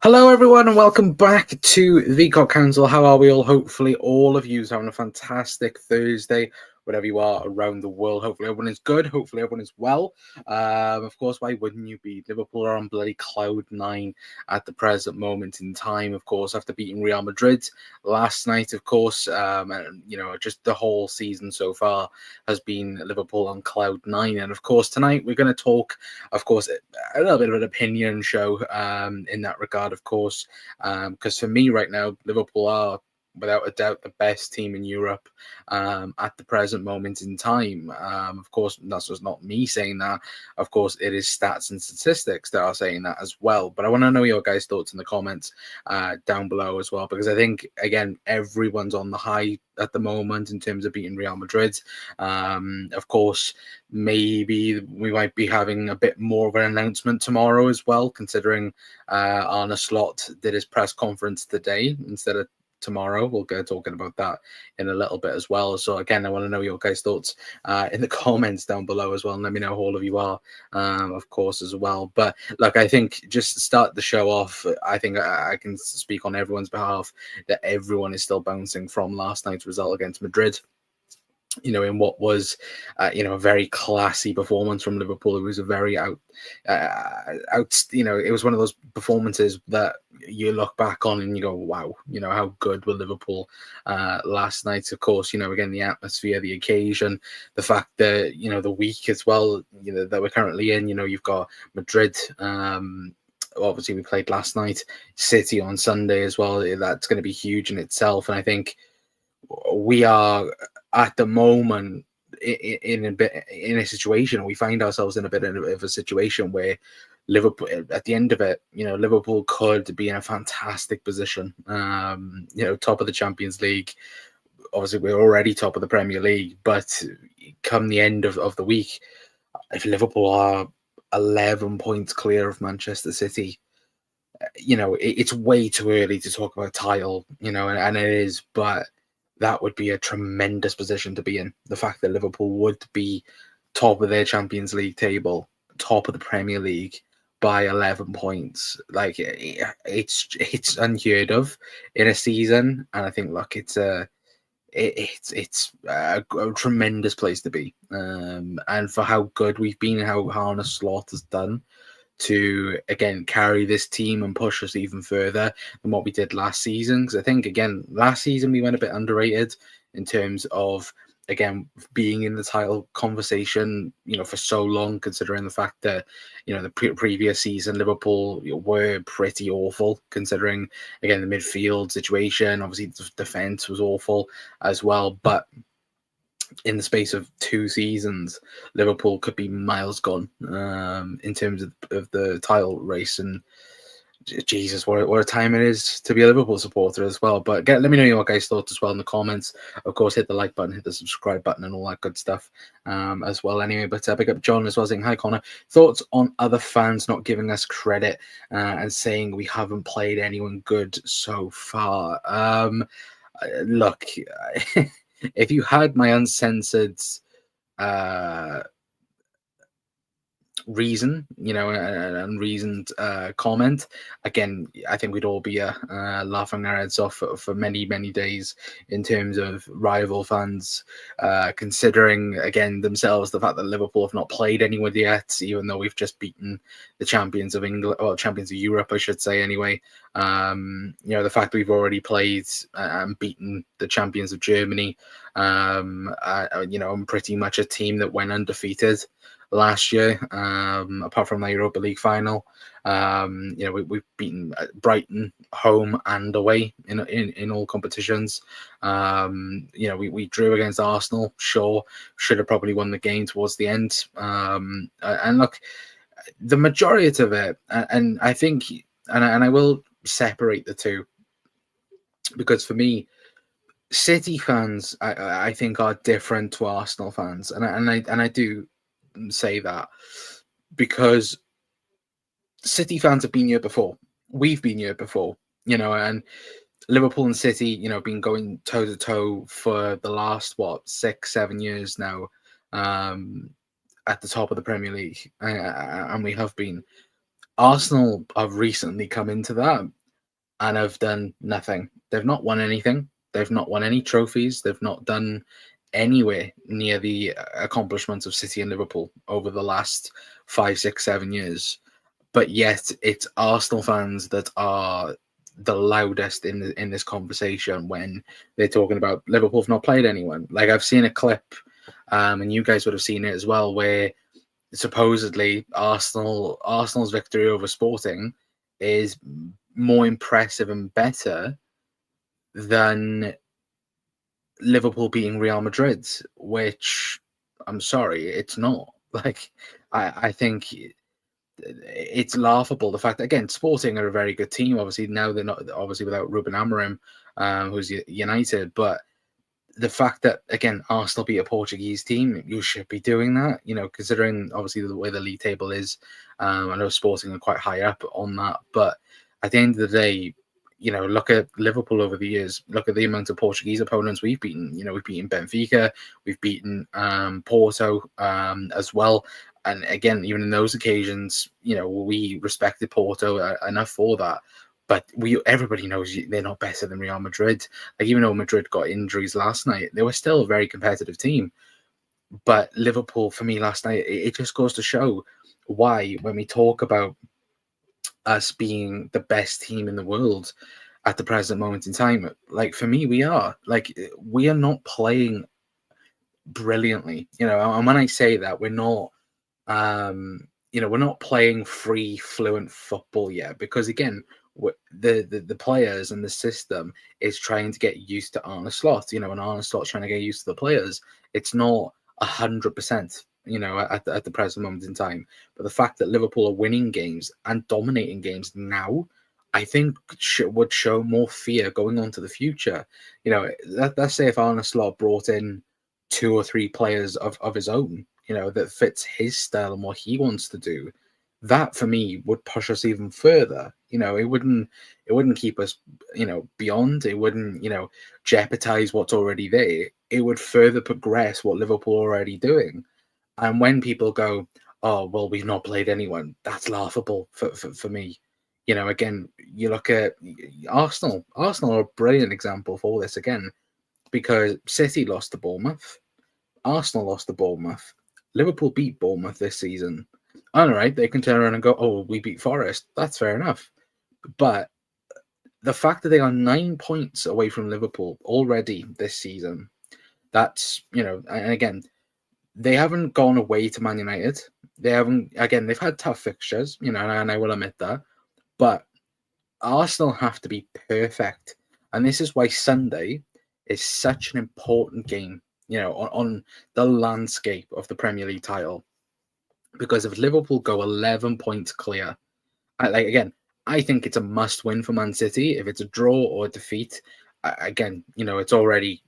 Hello, everyone, and welcome back to the Cock Council. How are we all? Hopefully, all of you are having a fantastic Thursday, wherever you are around the world. Hopefully, everyone is good. Hopefully, everyone is well. Of course, why wouldn't you be? Liverpool are on bloody cloud nine at the present moment in time, of course, after beating Real Madrid last night, of course. And, just the whole season so far has been Liverpool on cloud nine. And, of course, tonight we're going to talk, of course, a little bit of an opinion show in that regard, of course, because for me right now, Liverpool are without a doubt the best team in Europe at the present moment in time. Of course, that's just not me saying that. Of course, it is stats and statistics that are saying that as well. But I want to know your guys' thoughts in the comments down below as well, because I think, again, everyone's on the high at the moment in terms of beating Real Madrid. Of course, maybe we might be having a bit more of an announcement tomorrow as well, considering Arne did his press conference today instead of tomorrow. We'll get talking about that in a little bit as well. So again, I want to know your guys' thoughts in the comments down below as well, and let me know who all of you are, of course, as well. But look, I think just to start the show off, I think I can speak on everyone's behalf that everyone is still bouncing from last night's result against Madrid. In what was, a very classy performance from Liverpool. It was a very it was one of those performances that you look back on and you go, wow, how good were Liverpool last night? Of course, again, the atmosphere, the occasion, the fact that, the week as well, that we're currently in, you've got Madrid, obviously we played last night, City on Sunday as well. That's going to be huge in itself. And I think we are at the moment in a situation, we find ourselves in a bit of a situation where Liverpool, at the end of it, Liverpool could be in a fantastic position. Top of the Champions League. Obviously, we're already top of the Premier League, but come the end of the week, if Liverpool are 11 points clear of Manchester City, it's way too early to talk about title, and it is, but that would be a tremendous position to be in. The fact that Liverpool would be top of their Champions League table, top of the Premier League by 11 points, like it's unheard of in a season. And I think, look, it's a tremendous place to be. And for how good we've been and how Arne has done to, again, carry this team and push us even further than what we did last season. Because I think, again, last season we went a bit underrated in terms of, again, being in the title conversation, for so long, considering the fact that, the previous season, Liverpool were pretty awful, considering, again, the midfield situation. Obviously, the defence was awful as well. But in the space of 2 seasons, Liverpool could be miles gone in terms of the title race. And Jesus, what a time it is to be a Liverpool supporter as well. But let me know your guys' thoughts as well in the comments. Of course, hit the like button, hit the subscribe button, and all that good stuff as well. Anyway, but big up John as well, saying, hi, Connor. Thoughts on other fans not giving us credit and saying we haven't played anyone good so far? Look, if you had my uncensored reason, and unreasoned comment, again, I think we'd all be laughing our heads off for many, many days in terms of rival fans considering, again, themselves the fact that Liverpool have not played anyone yet, even though we've just beaten the champions of England, well, champions of Europe, I should say, anyway. The fact that we've already played and beaten the champions of Germany, I'm pretty much a team that went undefeated last year, apart from the Europa League final. We've beaten Brighton home and away in all competitions. We drew against Arsenal. Sure, should have probably won the game towards the end. And look, the majority of it, and I think, and I will separate the two, because for me, City fans, I think, are different to Arsenal fans, and I do say that because City fans have been here before. We've been here before, and Liverpool and City, been going toe to toe for the last 6-7 years now, at the top of the Premier League, and we have been. Arsenal have recently come into that and have done nothing. They've not won anything. They've not won any trophies. They've not done anywhere near the accomplishments of City and Liverpool over the last 5, 6, 7 years. But yet, it's Arsenal fans that are the loudest in this conversation when they're talking about Liverpool have not played anyone. Like, I've seen a clip, and you guys would have seen it as well, where supposedly Arsenal's victory over Sporting is more impressive and better than Liverpool beating Real Madrid, which I'm sorry, it's not. Like, I think it's laughable. The fact that, again, Sporting are a very good team. Obviously, now they're not, obviously, without Ruben Amorim, who's United, but the fact that, again, Arsenal beat a Portuguese team, you should be doing that, considering obviously the way the league table is. I know Sporting are quite high up on that, but at the end of the day, look at Liverpool over the years. Look at the amount of Portuguese opponents we've beaten. We've beaten Benfica, we've beaten Porto as well. And again, even in those occasions, we respected Porto enough for that. But everybody knows they're not better than Real Madrid. Like, even though Madrid got injuries last night, they were still a very competitive team. But Liverpool, for me, last night, it just goes to show why, when we talk about us being the best team in the world at the present moment in time, like, for me, we are. Like, we are not playing brilliantly, and when I say that, we're not we're not playing free, fluent football yet, because, again, the players and the system is trying to get used to Arne Slot, and Arne Slot's trying to get used to the players. It's not 100%, at the present moment in time. But the fact that Liverpool are winning games and dominating games now, I think would show more fear going on to the future. Let's say if Arne Slot brought in 2 or 3 players of his own, that fits his style and what he wants to do, that for me would push us even further. It wouldn't keep us, beyond. It wouldn't, jeopardize what's already there. It would further progress what Liverpool are already doing. And when people go, oh, well, we've not played anyone, that's laughable for me. Again, you look at Arsenal. Arsenal are a brilliant example for this, again, because City lost to Bournemouth. Arsenal lost to Bournemouth. Liverpool beat Bournemouth this season. All right, they can turn around and go, oh, we beat Forest. That's fair enough. But the fact that they are 9 points away from Liverpool already this season, that's, and again, they haven't gone away to Man United. They haven't, again, they've had tough fixtures, and I will admit that. But Arsenal have to be perfect. And this is why Sunday is such an important game, on the landscape of the Premier League title. Because if Liverpool go 11 points clear, I think it's a must-win for Man City. If it's a draw or a defeat, again, it's already,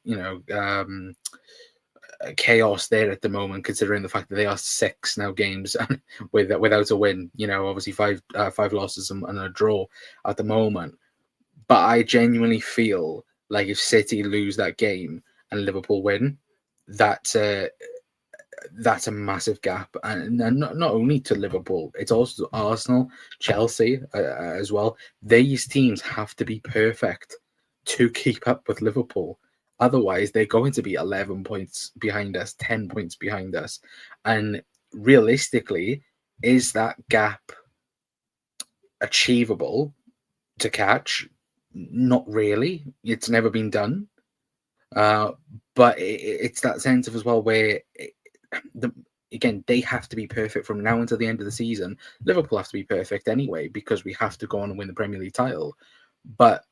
chaos there at the moment, considering the fact that they are 6 now games without a win. Obviously 5 losses and a draw at the moment. But I genuinely feel like if City lose that game and Liverpool win, that's a massive gap, and not only to Liverpool, it's also Arsenal, Chelsea as well. These teams have to be perfect to keep up with Liverpool. Otherwise, they're going to be 11 points behind us, 10 points behind us. And realistically, is that gap achievable to catch? Not really. It's never been done. But it's that sense of as well where again, they have to be perfect from now until the end of the season. Liverpool have to be perfect anyway, because we have to go on and win the Premier League title. But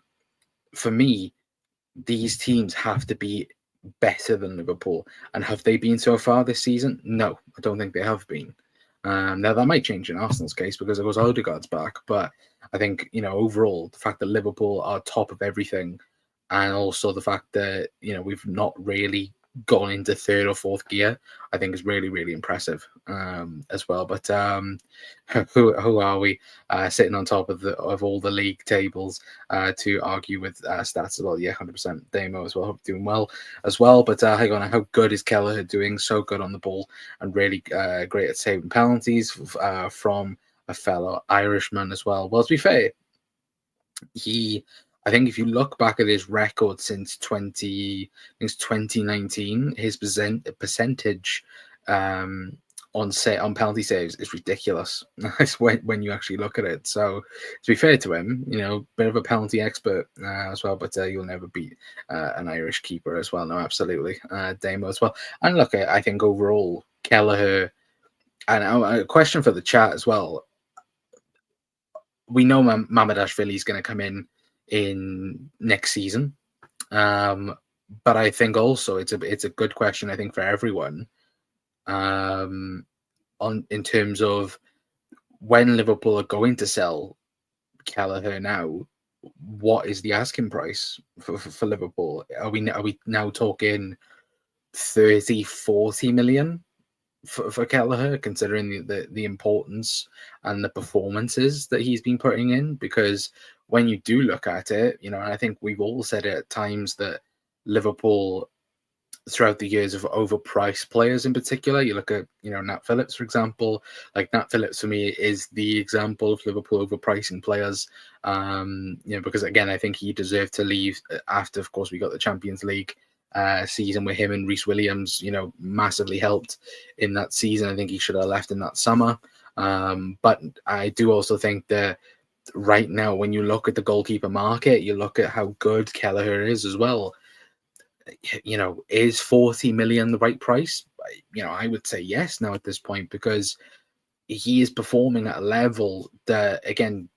for me, these teams have to be better than Liverpool. And have they been so far this season? No, I don't think they have been. Now, that might change in Arsenal's case because of course Odegaard's back. But I think, overall, the fact that Liverpool are top of everything, and also the fact that, we've not really gone into 3rd or 4th gear, I think is really, really impressive as well. But who are we sitting on top of all the league tables to argue with stats as well? Yeah, 100%. Damo as well, hope doing well as well. But hang on, how good is Kelleher doing? So good on the ball and really great at saving penalties from a fellow Irishman as well. Well, to be fair, I think if you look back at his record since 2019, his percentage on penalty saves is ridiculous. That's when you actually look at it. So to be fair to him, bit of a penalty expert as well, but you'll never beat an Irish keeper as well. No, absolutely, Damo as well. And look, I think overall Kelleher, and a question for the chat as well. We know Mamardashvili is going to come in next season, but I think also it's a good question. I think for everyone, in terms of when Liverpool are going to sell Kelleher now, what is the asking price for Liverpool? Are we now talking 30, 40 million? For Kelleher, considering the importance and the performances that he's been putting in, because when you do look at it, and I think we've all said it at times that Liverpool throughout the years have overpriced players. In particular, you look at Nat Phillips, for example. Like Nat Phillips for me is the example of Liverpool overpricing players. Because again, I think he deserved to leave after, of course, we got the Champions League season with him and Reece Williams, massively helped in that season. I think he should have left in that summer. But I do also think that right now, when you look at the goalkeeper market, you look at how good Kelleher is as well. Is 40 million the right price? I would say yes now at this point, because he is performing at a level that, again,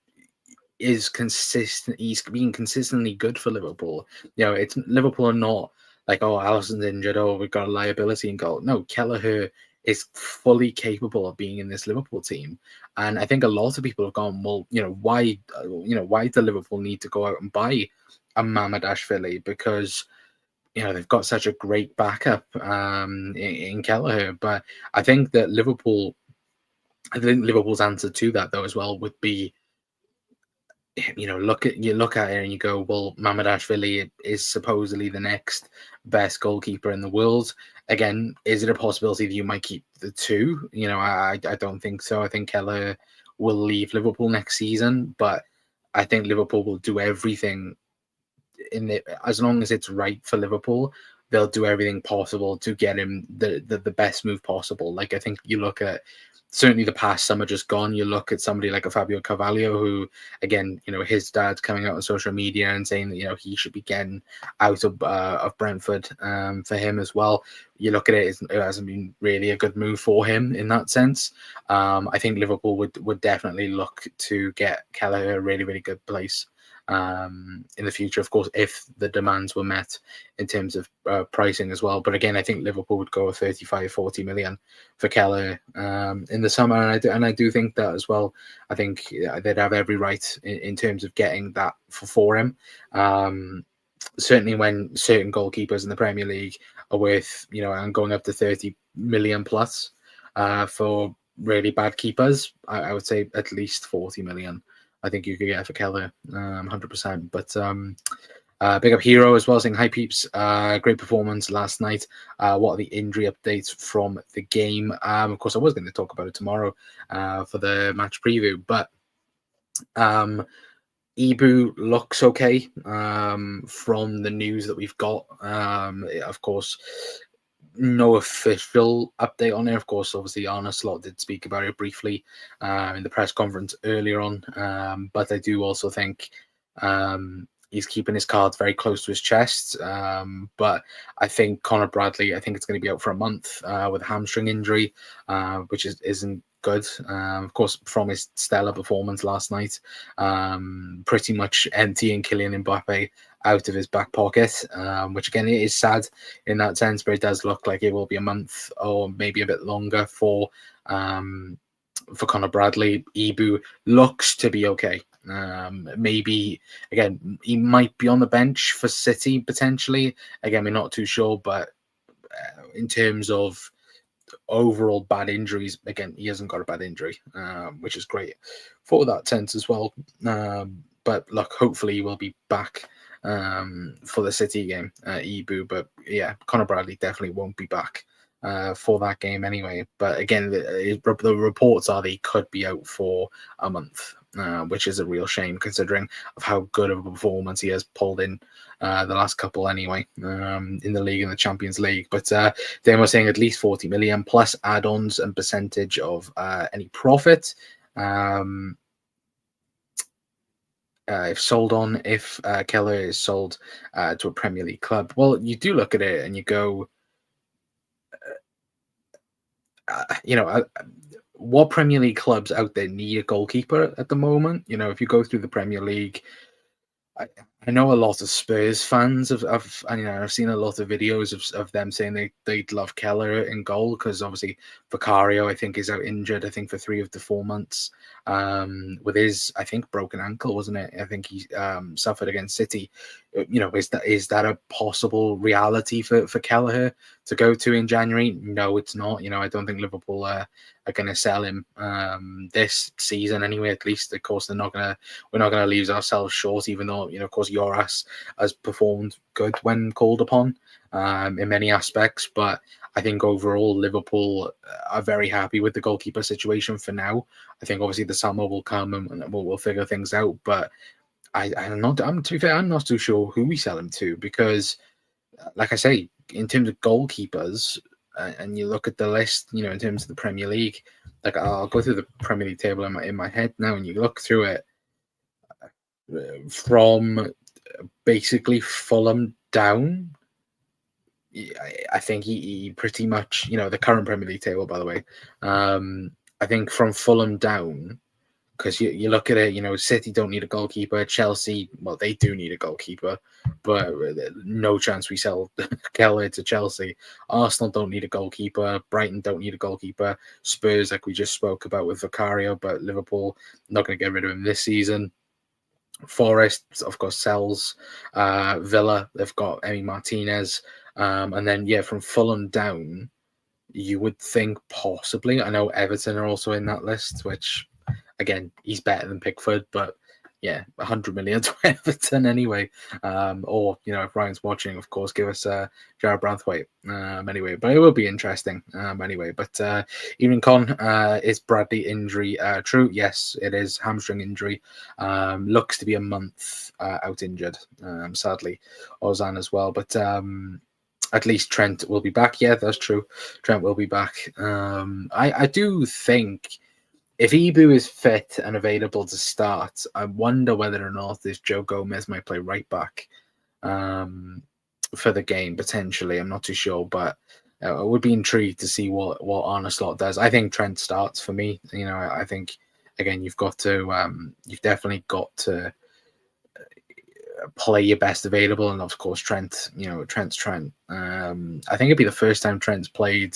is consistent. He's being consistently good for Liverpool. It's Liverpool are not like, oh, Alisson's injured, oh, we've got a liability in goal. No, Kelleher is fully capable of being in this Liverpool team. And I think a lot of people have gone, well, why do Liverpool need to go out and buy a Mamardashvili? Because they've got such a great backup in Kelleher. But I think Liverpool's answer to that, though, as well, would be, look at it and you go, well, Mamardashvili is supposedly the next best goalkeeper in the world. Again, is it a possibility that you might keep the two? I don't think so. I think Kelleher will leave Liverpool next season, but I think Liverpool will do everything as long as it's right for Liverpool. They'll do everything possible to get him the best move possible. Like, I think you look at certainly the past summer just gone, you look at somebody like a Fabio Carvalho, who, again, his dad's coming out on social media and saying that, he should be getting out of Brentford for him as well. You look at it, it hasn't been really a good move for him in that sense. I think Liverpool would definitely look to get Kelleher a really, really good place in the future, of course, if the demands were met in terms of pricing as well. But again, I think Liverpool would go 35, 40 million for Kelleher in the summer, and I do think that as well. I think they'd have every right in terms of getting that for him. Certainly when certain goalkeepers in the Premier League are worth, and going up to 30 million plus for really bad keepers, I would say at least 40 million. I think you could get for Kelleher, 100%. But big up Hero as well, saying, hi peeps, great performance last night. What are the injury updates from the game? Of course, I was going to talk about it tomorrow for the match preview, but Ibu looks okay from the news that we've got. Of course, no official update on it. Of course, obviously Arne did speak about it briefly in the press conference earlier on. But I do also think he's keeping his cards very close to his chest. But I think Connor Bradley, I think it's going to be out for a month with a hamstring injury, which isn't good. Of course, from his stellar performance last night, pretty much emptying Kylian Mbappe out of his back pocket, which again, it is sad in that sense, but it does look like it will be a month or maybe a bit longer for Connor Bradley. Ibu looks to be okay. Maybe again, he might be on the bench for City potentially. Again, we're not too sure, but in terms of overall bad injuries, again, he hasn't got a bad injury, which is great for that sense as well. But look, hopefully he will be back for the City game, Ibu. But yeah, Connor Bradley definitely won't be back for that game anyway. But again, the reports are that he could be out for a month, which is a real shame considering of how good of a performance he has pulled in the last couple anyway, in the league and the Champions League. But then we're saying at least 40 million plus add-ons and percentage of any profit. If sold on, if Keller is sold to a Premier League club, well, you do look at it and you go, what Premier League clubs out there need a goalkeeper at the moment? If you go through the Premier League, I know a lot of Spurs fans I've seen a lot of videos of them saying they'd love Keller in goal because obviously Vicario I think is out injured I think for 3 of the 4 months with his I think broken ankle, wasn't it? I think he suffered against City. Is that a possible reality for Kelleher to go to in January? No, it's not. I don't think Liverpool are going to sell him this season anyway. At least, of course, we're not going to leave ourselves short. Even though of course, Yoras has performed good when called upon in many aspects. But I think overall, Liverpool are very happy with the goalkeeper situation for now. I think obviously the summer will come and we'll figure things out. But to be fair, I'm not too sure who we sell him to because, like I say, in terms of goalkeepers, and you look at the list, in terms of the Premier League, like I'll go through the Premier League table in my head now, and you look through it from basically Fulham down. I think he pretty much, the current Premier League table, by the way. I think from Fulham down. Because you look at it, City don't need a goalkeeper. Chelsea, well, they do need a goalkeeper, but no chance we sell Keller to Chelsea. Arsenal don't need a goalkeeper. Brighton don't need a goalkeeper. Spurs, like we just spoke about with Vicario, but Liverpool not going to get rid of him this season. Forest, of course, sells. Villa, they've got Emi Martinez. And then, from Fulham down, you would think possibly. I know Everton are also in that list, which... Again, he's better than Pickford, but 100 million to Everton anyway. Or if Ryan's watching, of course, give us Jared Branthwaite. Anyway, but it will be interesting. Anyway, but Evening Con, is Bradley injury true? Yes, it is hamstring injury. Looks to be a month out injured. Sadly, Ozan as well, but. At least Trent will be back. Yeah, that's true. Trent will be back. I do think. If Ibu is fit and available to start, I wonder whether or not this Joe Gomez might play right back for the game, potentially. I'm not too sure, but I would be intrigued to see what Arne Slot does. I think Trent starts for me. I think, again, you've definitely got to play your best available. And, of course, Trent's Trent. I think it'd be the first time Trent's played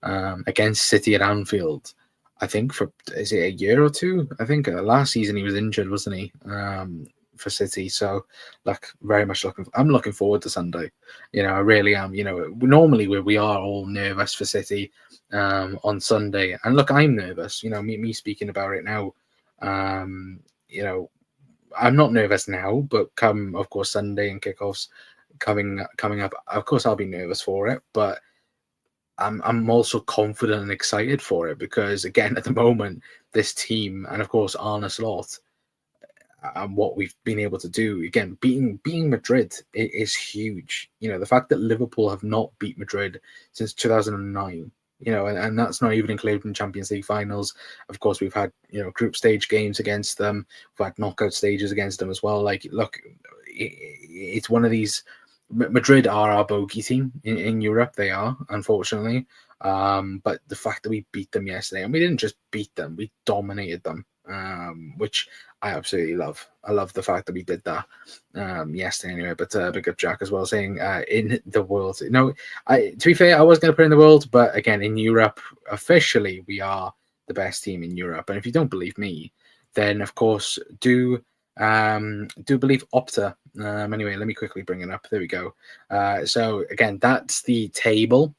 against City at Anfield. I think is it a year or two? I think last season he was injured, wasn't he? For City. So, very much I'm looking forward to Sunday. I really am. Normally we are all nervous for City on Sunday, and look, I'm nervous. Me speaking about it now. I'm not nervous now, but come, of course, Sunday and kickoffs coming up. Of course, I'll be nervous for it, but. I'm also confident and excited for it because, again, at the moment, this team and, of course, Arne Slot and what we've been able to do, again, beating Madrid is huge. The fact that Liverpool have not beat Madrid since 2009, and that's not even including Champions League finals. Of course, we've had, group stage games against them. We've had knockout stages against them as well. Look, it's one of these... Madrid are our bogey team in Europe. They are, unfortunately. But the fact that we beat them yesterday, and we didn't just beat them, we dominated them, which I absolutely love. I love the fact that we did that yesterday anyway. But big up Jack as well, saying in the world. To be fair, I was going to put in the world, but again, in Europe, officially, we are the best team in Europe. And if you don't believe me, then, of course, do believe Opta. Anyway, let me quickly bring it up. There we go. So again, that's the table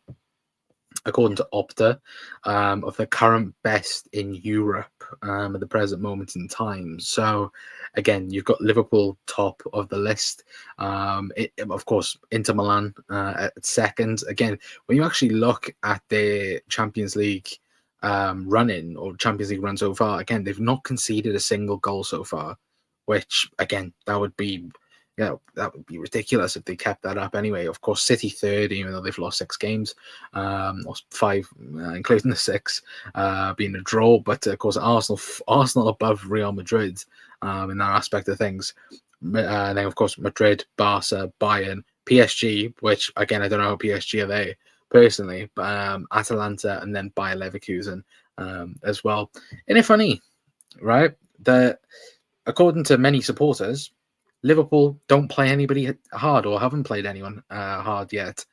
according to Opta of the current best in Europe at the present moment in time. So again, you've got Liverpool top of the list. Of course, Inter Milan at second. Again, when you actually look at the Champions League run-in or Champions League run so far, again, they've not conceded a single goal so far, which again, that would be ridiculous if they kept that up anyway. Of course, City third, even though they've lost 6 games, lost 5, including the 6 being a draw. But of course, Arsenal above Real Madrid in that aspect of things. And then, of course, Madrid, Barca, Bayern, PSG, which again, I don't know how PSG are they personally, but Atalanta, and then Bayer Leverkusen as well. Isn't it funny, right? That according to many supporters, Liverpool don't play anybody hard or haven't played anyone hard yet.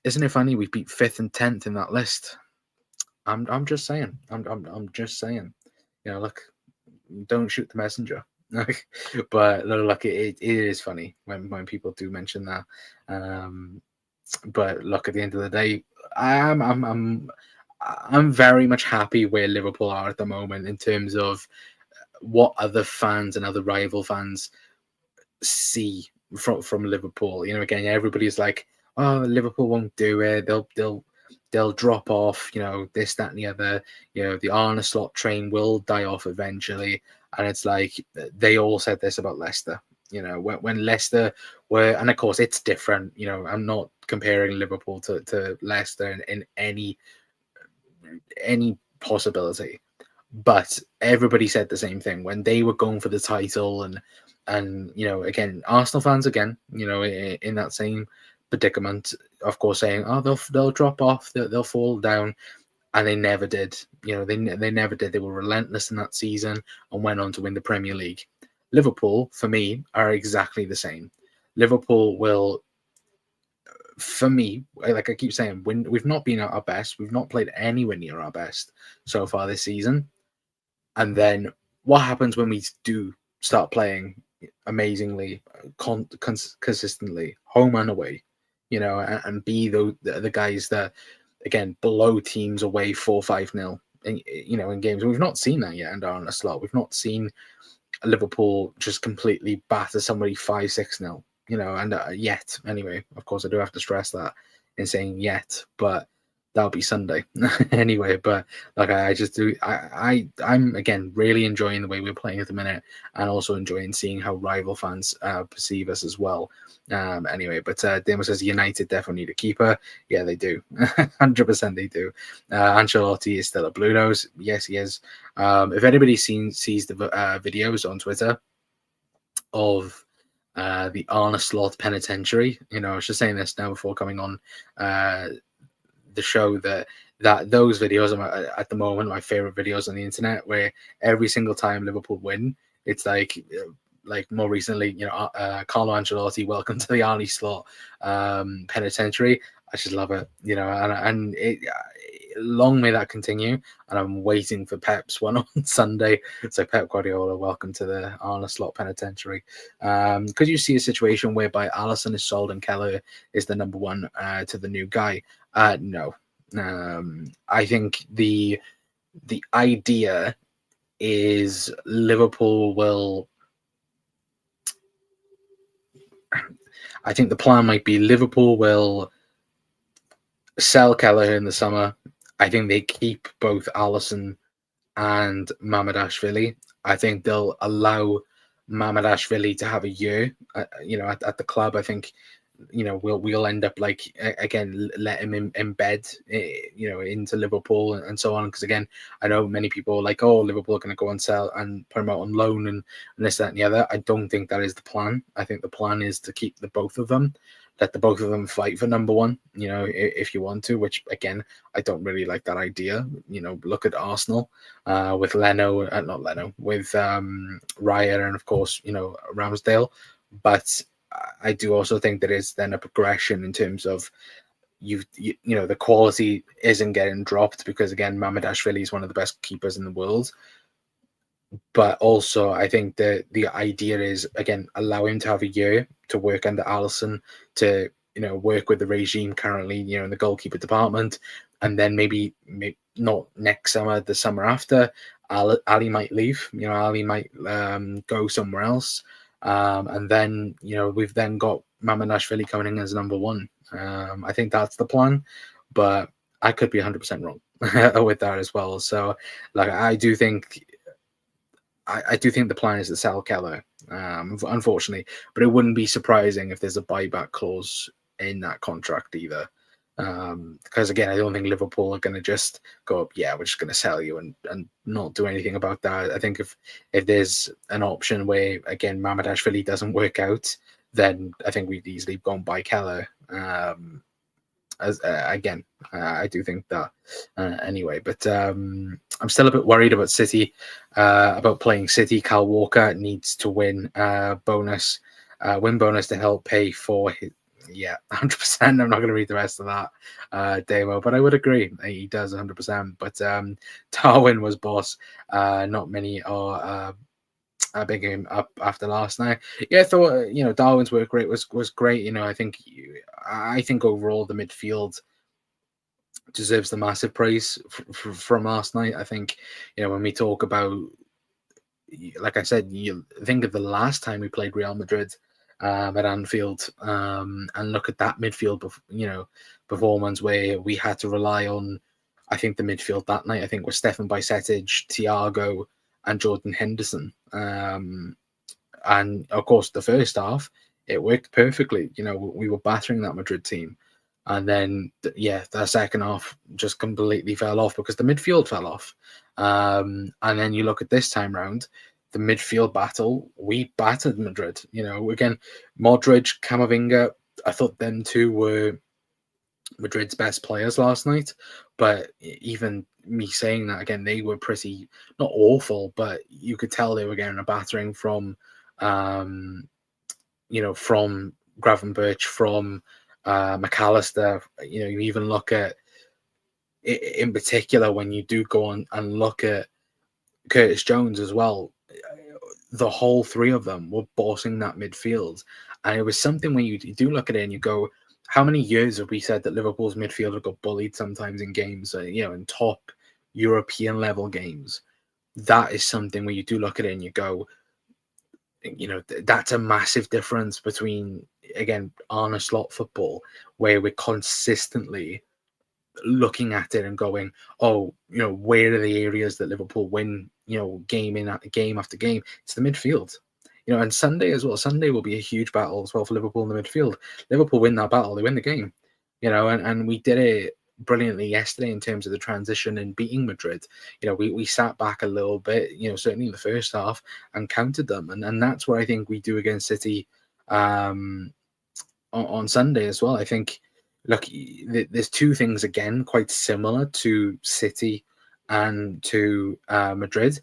Isn't it funny? We beat 5th and 10th in that list. I'm just saying. I'm just saying. You know, look, don't shoot the messenger. But look, it is funny when people do mention that. But look, at the end of the day, I'm very much happy where Liverpool are at the moment in terms of what other fans and other rival fans see from Liverpool. You know, again, everybody's like, oh, Liverpool won't do it. They'll drop off. You know, this, that, and the other. You know, the Arne slot train will die off eventually. And it's like they all said this about Leicester. You know, when Leicester were, and of course it's different. You know, I'm not comparing Liverpool to Leicester in any possibility. But everybody said the same thing when they were going for the title, and you know, again, Arsenal fans again, you know, in that same predicament, of course, saying, oh, they'll drop off, they'll fall down, and they never did. You know, they never did. They were relentless in that season and went on to win the Premier League. Liverpool, for me, are exactly the same. Liverpool will, for me, like I keep saying, when we've not been at our best, we've not played anywhere near our best so far this season. And then what happens when we do start playing amazingly, consistently, home and away, you know, and be the guys that, again, blow teams away 4-5-0, you know, in games. We've not seen that yet under Arne Slot. We've not seen Liverpool just completely batter somebody 5-6-0, you know, and yet, anyway, of course, I do have to stress that in saying yet, but that'll be Sunday anyway. But like, I just do, I'm again really enjoying the way we're playing at the minute, and also enjoying seeing how rival fans perceive us as well. Anyway, but Demo says United definitely need a keeper. Yeah, they do. 100% they do. Ancelotti is still a blue nose. Yes, he is. If anybody sees the videos on Twitter of the Arne Slot Penitentiary, you know, I was just saying this now before coming on the show, that those videos are at the moment my favorite videos on the internet, where every single time Liverpool win, it's like more recently, you know, Carlo Ancelotti, welcome to the Arne Slot Penitentiary. I just love it, you know, and it, long may that continue. And I'm waiting for Pep's one on Sunday. So Pep Guardiola, welcome to the Arne Slot Penitentiary. Could you see a situation whereby Alisson is sold and Keller is the number one to the new guy? No. I think the idea is Liverpool will. I think the plan might be Liverpool will sell Keller in the summer. I think they keep both Alisson and Mamardashvili. I think they'll allow Mamardashvili to have a year, you know, at the club. I think, you know, we'll end up like, again, let him embed, you know, into Liverpool and so on. Because again, I know many people are like, oh, Liverpool are going to go and sell and put him out on loan and this, that, and the other. I don't think that is the plan. I think the plan is to keep the both of them, let the both of them fight for number one, you know, if you want to, which again, I don't really like that idea. You know, look at Arsenal with with Raya and of course, you know, Ramsdale. But I do also think there is then a progression in terms of you know, the quality isn't getting dropped, because again, Mamardashvili is one of the best keepers in the world. But also, I think that the idea is, again, allow him to have a year to work under Alisson, to, you know, work with the regime currently, you know, in the goalkeeper department, and then maybe not next summer, the summer after, Ali might leave. Ali might go somewhere else, and then we've then got Mamardashvili coming in as number one. I think that's the plan, but I could be 100% wrong with that as well. So, like, I do think the plan is to sell Keller, unfortunately, but it wouldn't be surprising if there's a buyback clause in that contract either. Because again, I don't think Liverpool are going to just go, yeah, we're just going to sell you and not do anything about that. I think if there's an option where, again, Mamardashvili doesn't work out, then I think we'd easily go and buy Keller. I do think that anyway, but I'm still a bit worried about City, about playing City. Kyle Walker needs to win bonus to help pay for his. Yeah, 100%. I'm not going to read the rest of that demo, but I would agree he does 100%. But Darwin was boss. Not many are big him up after last night. Yeah, I thought Darwin's work rate was great. I think overall the midfield deserves the massive praise from last night. I think when we talk about, like I said, you think of the last time we played Real Madrid at Anfield, and look at that midfield, performance where we had to rely on. I think the midfield that night, I think, was Stefan Bajcetic, Thiago, and Jordan Henderson. And of course, the first half, it worked perfectly. We were battering that Madrid team. And then, the second half just completely fell off because the midfield fell off. And then you look at this time round, the midfield battle, we battered Madrid. Again, Modric, Camavinga, I thought them two were Madrid's best players last night. But even me saying that, again, they were pretty, not awful, but you could tell they were getting a battering from, from Gravenberch, from McAllister. You even look at, in particular, when you do go on and look at Curtis Jones as well, the whole three of them were bossing that midfield. And it was something when you do look at it and you go, how many years have we said that Liverpool's midfielder got bullied sometimes in games, in top European level games? That is something where you do look at it and you go, that's a massive difference between, again, Arne slot football, where we're consistently looking at it and going, oh, where are the areas that Liverpool win, game after game? It's the midfield. And Sunday as well. Sunday will be a huge battle as well for Liverpool in the midfield. Liverpool win that battle, they win the game. And we did it brilliantly yesterday in terms of the transition and beating Madrid. We sat back a little bit, certainly in the first half, and countered them. And that's what I think we do against City on Sunday as well. I think, look, there's two things, again, quite similar to City and to Madrid.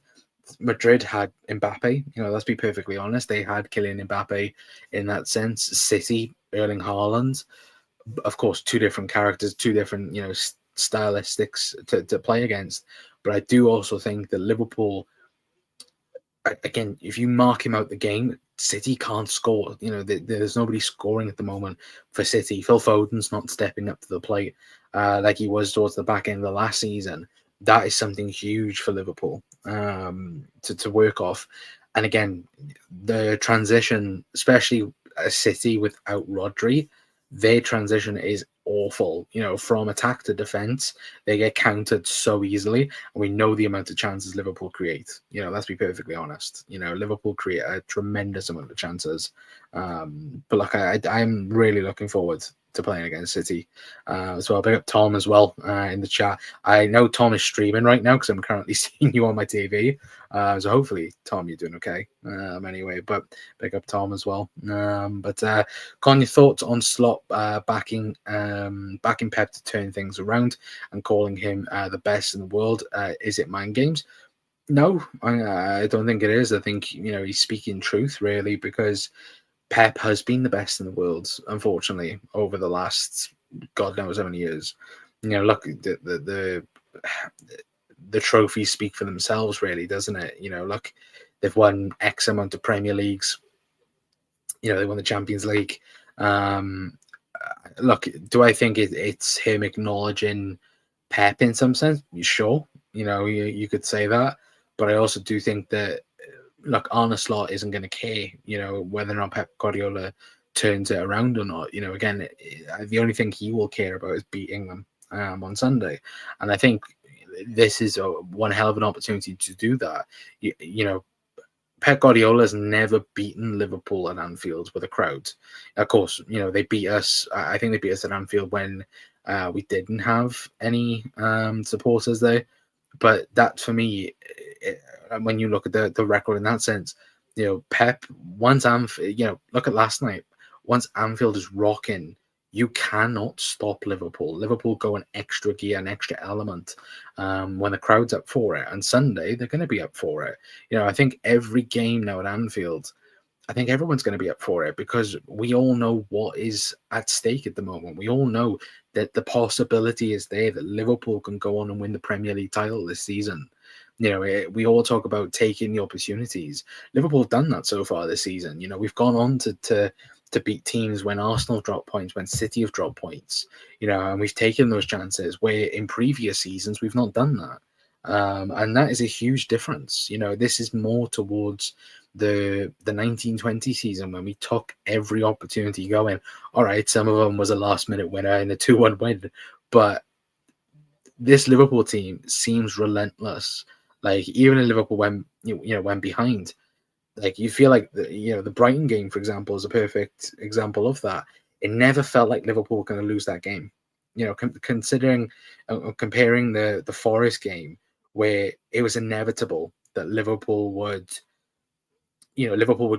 Madrid had Mbappe, let's be perfectly honest. They had Kylian Mbappe in that sense. City, Erling Haaland. Of course, two different characters, two different, stylistics to play against. But I do also think that Liverpool, again, if you mark him out the game, City can't score. There's nobody scoring at the moment for City. Phil Foden's not stepping up to the plate like he was towards the back end of the last season. That is something huge for Liverpool to work off. And again, the transition, especially a City without Rodri, their transition is awful. From attack to defense, they get countered so easily, and we know the amount of chances Liverpool create. Let's be perfectly honest. Liverpool create a tremendous amount of chances. But look, I'm really looking forward to playing against City. So I'll pick up Tom as well in the chat. I know Tom is streaming right now because I'm currently seeing you on my TV. So hopefully, Tom, you're doing okay. Anyway, but pick up Tom as well. But Con, your thoughts on Slot backing Pep to turn things around and calling him the best in the world? Is it mind games? No, I don't think it is. I think he's speaking truth, really, because Pep has been the best in the world, unfortunately, over the last God knows how many years. Look, the trophies speak for themselves, really, doesn't it? Look, they've won X amount of Premier Leagues. They won the Champions League. Look, do I think it's him acknowledging Pep in some sense. Sure, you could say that, but I also do think that look, Arne Slot isn't going to care, whether or not Pep Guardiola turns it around or not. Again, the only thing he will care about is beating them on Sunday, and I think this is one hell of an opportunity to do that. Pep Guardiola has never beaten Liverpool at Anfield with a crowd. Of course, they beat us. I think they beat us at Anfield when we didn't have any supporters there. But that, for me, when you look at the record in that sense, Pep, once Anfield, look at last night. Once Anfield is rocking, you cannot stop Liverpool. Liverpool go an extra gear, an extra element when the crowd's up for it. And Sunday, they're going to be up for it. I think every game now at Anfield, I think everyone's going to be up for it because we all know what is at stake at the moment. We all know that the possibility is there that Liverpool can go on and win the Premier League title this season. We all talk about taking the opportunities. Liverpool have done that so far this season. We've gone on to beat teams when Arsenal drop points, when City have dropped points, and we've taken those chances where in previous seasons we've not done that. And that is a huge difference. This is more towards the 1920 season when we took every opportunity going. All right, some of them was a last minute winner and a 2-1 win, but this Liverpool team seems relentless. Like even in Liverpool when went behind, like you feel like the Brighton game, for example, is a perfect example of that. It never felt like Liverpool were going to lose that game. Considering comparing the Forest game, where it was inevitable that Liverpool would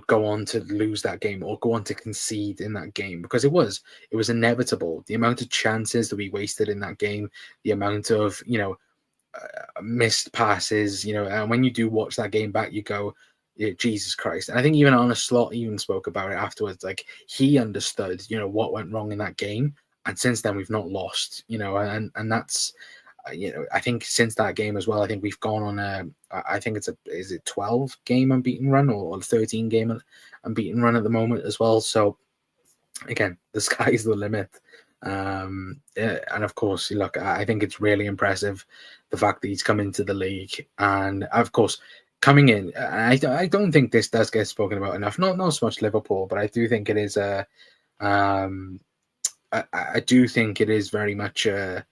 go on to lose that game or go on to concede in that game because it was inevitable. The amount of chances that we wasted in that game, the amount of missed passes, and when you do watch that game back, you go, yeah, Jesus Christ. And I think even Arne Slot even spoke about it afterwards. Like he understood, what went wrong in that game. And since then we've not lost, and that's, I think since that game as well, I think we've gone on I think is it 12 game unbeaten run or 13 game unbeaten run at the moment as well. So again, the sky's the limit. And of course, look, I think it's really impressive the fact that he's come into the league, and of course, coming in. I don't think this does get spoken about enough. Not so much Liverpool, but I do think it is I do think it is very much a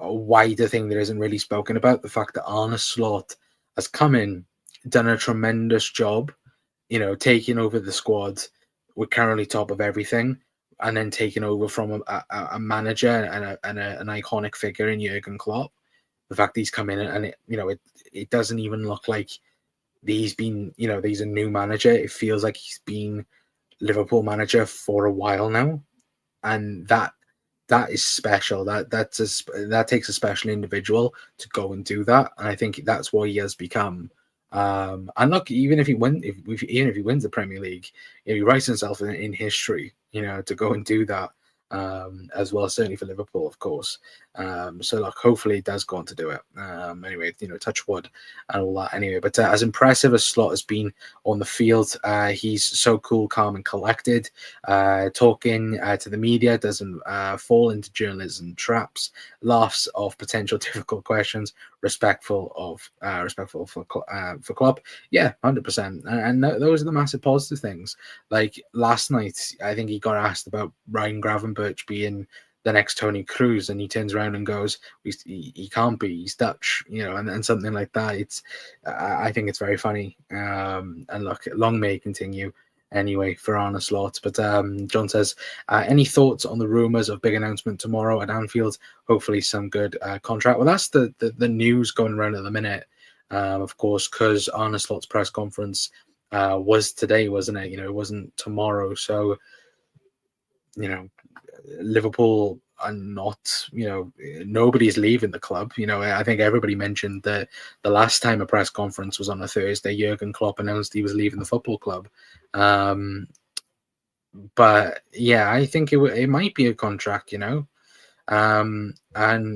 wider thing that isn't really spoken about. The fact that Arne Slot has come in, done a tremendous job, taking over the squad. We're currently top of everything, and then taking over from a manager and an iconic figure in Jurgen Klopp. The fact that he's come in and it doesn't even look like he's been, he's a new manager. It feels like he's been Liverpool manager for a while now, and that is special. That takes a special individual to go and do that, and I think that's what he has become. And look, even if he wins the Premier League, he writes himself in history, to go and do that. As well, certainly for Liverpool, of course. So look, hopefully he does go on to do it. Anyway, touch wood and all that. Anyway, but as impressive as Slot has been on the field, he's so cool, calm, and collected. Talking to the media, doesn't fall into journalism traps, laughs off potential difficult questions, respectful for Klopp. Yeah, 100%. And those are the massive positive things. Like last night, I think he got asked about Ryan Gravenberch being the next Tony Cruz, and he turns around and goes, he can't be, he's Dutch, and something like that. I think it's very funny. And look, long may it continue anyway for Arne Slot. But John says, any thoughts on the rumours of big announcement tomorrow at Anfield? Hopefully some good contract. Well, that's the news going around at the minute, of course, because Arne Slot's press conference was today, wasn't it? It wasn't tomorrow. So, Liverpool are not, nobody's leaving the club. I think everybody mentioned that the last time a press conference was on a Thursday, Jurgen Klopp announced he was leaving the football club. But yeah, I think it might be a contract, and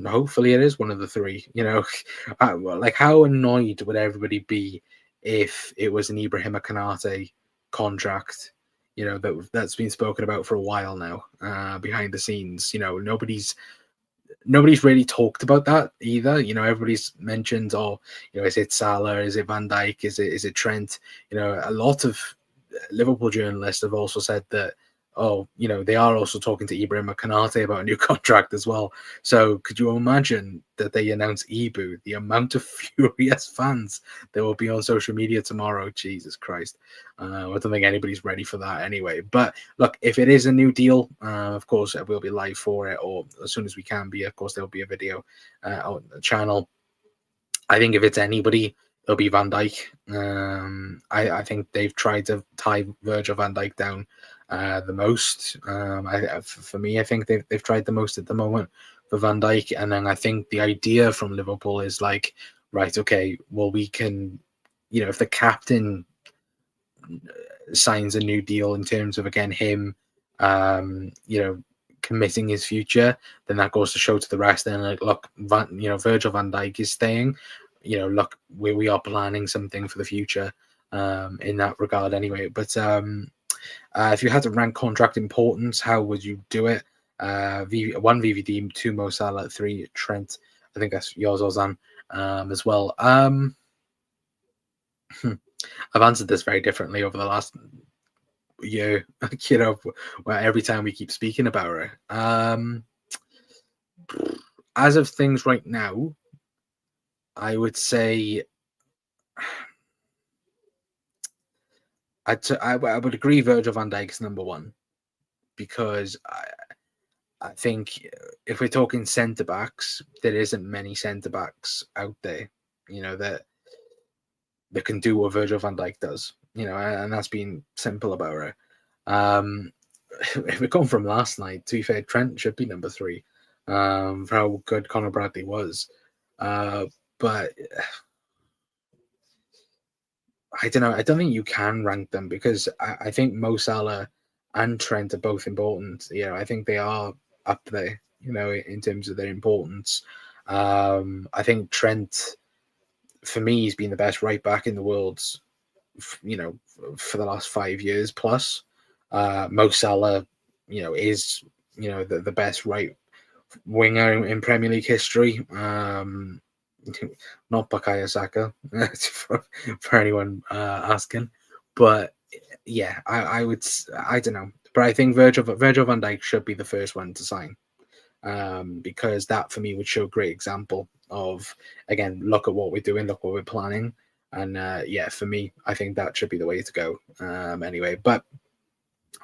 hopefully it is one of the three. Like how annoyed would everybody be if it was an Ibrahima Konate contract? That's been spoken about for a while now, behind the scenes. Nobody's nobody's really talked about that either. Everybody's mentioned, is it Salah? Is it Van Dijk? Is it Trent? A lot of Liverpool journalists have also said that, they are also talking to Ibrahim Konate about a new contract as well. So could you imagine that they announce Ibu? The amount of furious fans there will be on social media tomorrow. Jesus Christ. I don't think anybody's ready for that anyway. But look, if it is a new deal, of course, we'll be live for it, or as soon as we can be. Of course, there'll be a video on the channel. I think if it's anybody, it'll be Van Dijk. I think they've tried to tie Virgil van Dijk down the most. For me, I think they've tried the most at the moment for Van Dijk. And then I think the idea from Liverpool is like, right, okay, well, we can, if the captain signs a new deal in terms of, again, him, committing his future, then that goes to show to the rest. Then, like, look, Virgil van Dijk is staying. Look, we are planning something for the future in that regard anyway. But if you had to rank contract importance, how would you do it? 1 VVD, 2 Mo Salah, 3 Trent. I think that's yours, Ozan, as well. I've answered this very differently over the last year, where every time we keep speaking about it. As of things right now, I would say I would agree Virgil van Dijk is number 1, because I think if we're talking centre backs, there isn't many centre backs out there, that can do what Virgil van Dijk does, and that's being simple about it. If we're going from last night, to be fair, Trent should be number 3 for how good Conor Bradley was. But I don't know. I don't think you can rank them, because I think Mo Salah and Trent are both important. I think they are up there, in terms of their importance. I think Trent, for me, he's been the best right back in the world, for the last 5 years plus. Mo Salah, is, the best right winger in Premier League history. Not Bukayo Saka, for anyone asking. But yeah, I don't know. But I think Virgil van Dijk should be the first one to sign, because that for me would show a great example of, again, look at what we're doing, look what we're planning. And for me, I think that should be the way to go. Anyway, but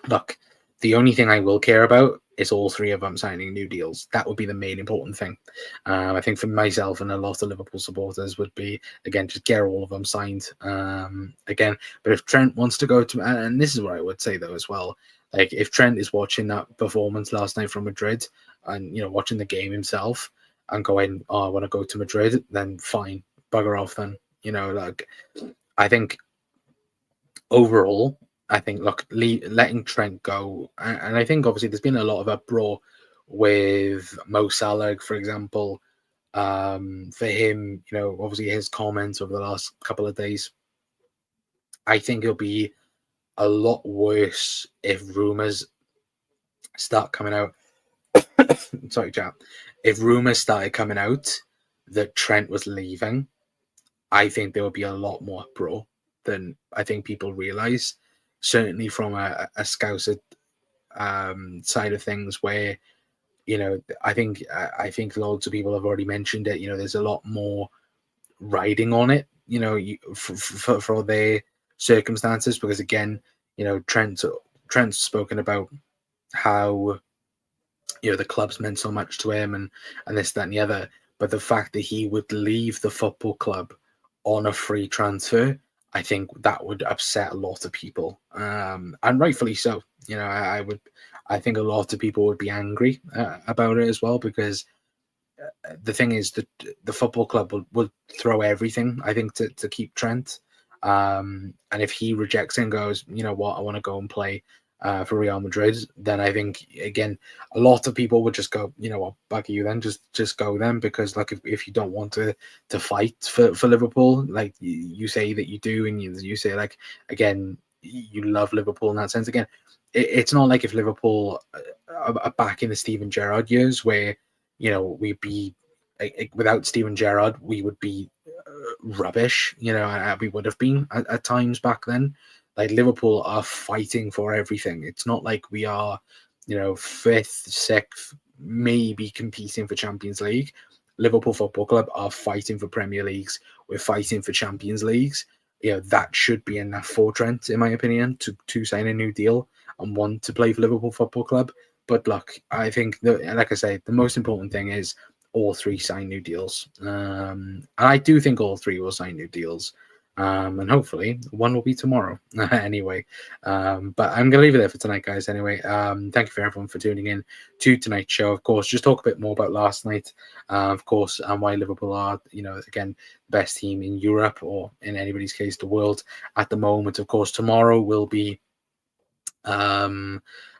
look, the only thing I will care about is all 3 of them signing new deals. That would be the main important thing. I think for myself and a lot of Liverpool supporters would be, again, just get all of them signed. Again, but if Trent wants to go to, and this is what I would say though as well, like if Trent is watching that performance last night from Madrid and, watching the game himself and going, oh, I want to go to Madrid, then fine, bugger off then. I think overall, I think, look, letting Trent go, and I think obviously there's been a lot of uproar with Mo Salah, for example. For him, obviously his comments over the last couple of days. I think it'll be a lot worse if rumors start coming out. Sorry, chap. If rumors started coming out that Trent was leaving, I think there will be a lot more uproar than I think people realize. Certainly from a Scouser side of things, where I think loads of people have already mentioned it. There's a lot more riding on it. For their circumstances, because again, Trent's spoken about how the club's meant so much to him and this, that, and the other. But the fact that he would leave the football club on a free transfer, I think that would upset a lot of people, and rightfully so. I think a lot of people would be angry about it as well, because the thing is that the football club will throw everything, I think, to keep Trent. And if he rejects and goes, you know what, I want to go and play for Real Madrid, then I think, again, a lot of people would just go, you know what, bugger you then, just go then, because like if you don't want to fight for Liverpool, like you say that you do, and you say, like, again, you love Liverpool in that sense. Again, it's not like if Liverpool are back in the Steven Gerrard years where we'd be without Steven Gerrard, we would be rubbish. We would have been at times back then. Like Liverpool are fighting for everything. It's not like we are, fifth, sixth, maybe competing for Champions League. Liverpool Football Club are fighting for Premier Leagues. We're fighting for Champions Leagues. That should be enough for Trent, in my opinion, to sign a new deal and want to play for Liverpool Football Club. But look, I think like I say, the most important thing is all three sign new deals. And I do think all three will sign new deals. And hopefully one will be tomorrow anyway. But I'm going to leave it there for tonight, guys. Anyway, thank you for everyone for tuning in to tonight's show. Of course, just talk a bit more about last night, of course, and why Liverpool are, again, the best team in Europe, or in anybody's case, the world at the moment. Of course, tomorrow will be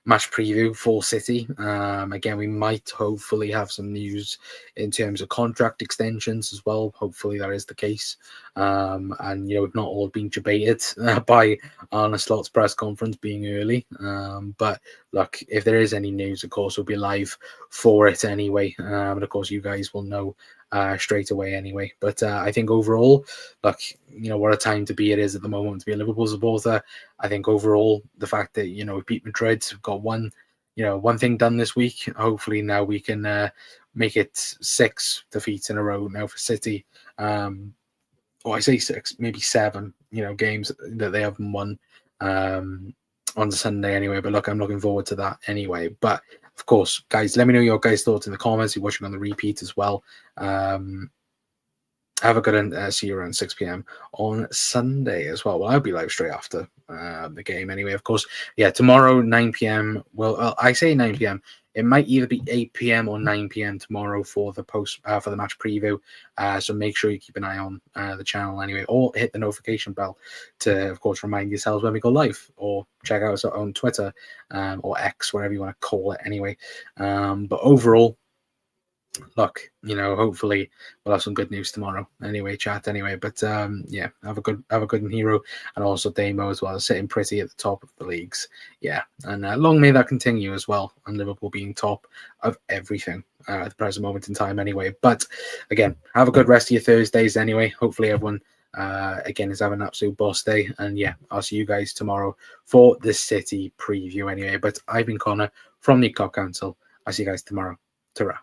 match preview for City. Again, we might hopefully have some news in terms of contract extensions as well. Hopefully that is the case. And we've not all been debated by Arne Slot's press conference being early. But look, if there is any news, of course, we'll be live for it anyway. And of course, you guys will know straight away anyway. But I think overall, look, what a time to be it is at the moment to be a Liverpool supporter. I think overall, the fact that we beat Madrid, we've got one thing done this week. Hopefully now we can make it 6 defeats in a row now for City. Or I say 6, maybe 7 games that they haven't won on Sunday anyway. But look, I'm looking forward to that anyway. But of course, guys, let me know your guys' thoughts in the comments. You're watching on the repeat as well. Have a good one. See you around 6 p.m. on Sunday as well. Well, I'll be live straight after the game anyway, of course. Yeah, tomorrow, 9 p.m. Well, I say 9 p.m. It might either be 8 p.m. or 9 p.m. tomorrow for the for the match preview. So make sure you keep an eye on the channel anyway, or hit the notification bell to, of course, remind yourselves when we go live, or check out us on Twitter or X, whatever you want to call it anyway. But overall, look, hopefully we'll have some good news tomorrow anyway, chat anyway. But yeah, have a good hero, and also Damo as well, sitting pretty at the top of the leagues. Yeah, and long may that continue as well, and Liverpool being top of everything at the present moment in time anyway. But again, have a good rest of your Thursdays anyway. Hopefully everyone again is having an absolute boss day, and yeah, I'll see you guys tomorrow for the City preview anyway. But I've been Connor from the Goalkeeping Council. I'll see you guys tomorrow. Ta-ra.